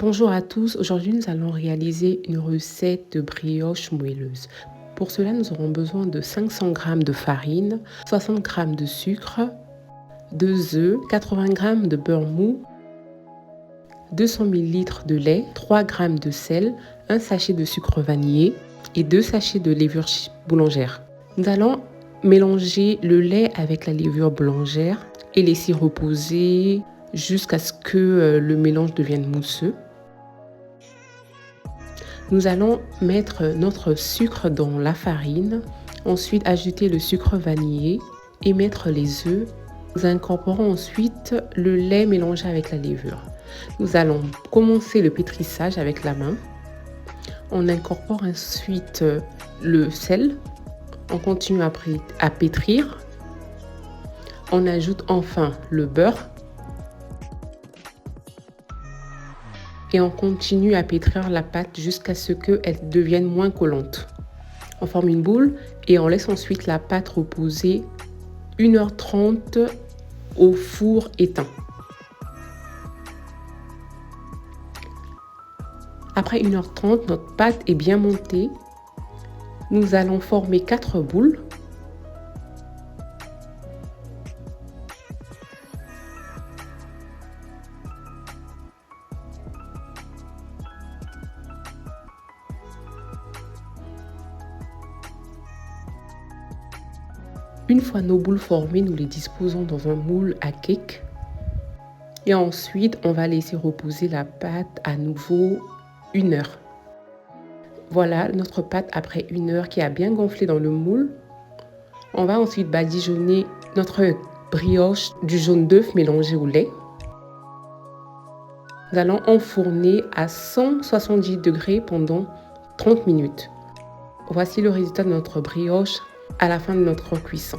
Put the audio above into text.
Bonjour à tous, aujourd'hui nous allons réaliser une recette de brioche moelleuse. Pour cela nous aurons besoin de 500 g de farine, 60 g de sucre, 2 œufs, 80 g de beurre mou, 200 ml de lait, 3 g de sel, un sachet de sucre vanillé et 2 sachets de levure boulangère. Nous allons mélanger le lait avec la levure boulangère et laisser reposer jusqu'à ce que le mélange devienne mousseux. Nous allons mettre notre sucre dans la farine, ensuite ajouter le sucre vanillé et mettre les œufs. Nous incorporons ensuite le lait mélangé avec la levure. Nous allons commencer le pétrissage avec la main. On incorpore ensuite le sel. On continue à pétrir. On ajoute enfin le beurre. Et on continue à pétrir la pâte jusqu'à ce qu'elle devienne moins collante. On forme une boule et on laisse ensuite la pâte reposer 1h30 au four éteint. Après 1h30, notre pâte est bien montée. Nous allons former 4 boules. Une fois nos boules formées, nous les disposons dans un moule à cake. Et ensuite, on va laisser reposer la pâte à nouveau 1 heure. Voilà notre pâte après 1 heure qui a bien gonflé dans le moule. On va ensuite badigeonner notre brioche du jaune d'œuf mélangé au lait. Nous allons enfourner à 170 degrés pendant 30 minutes. Voici le résultat de notre brioche à la fin de notre cuisson.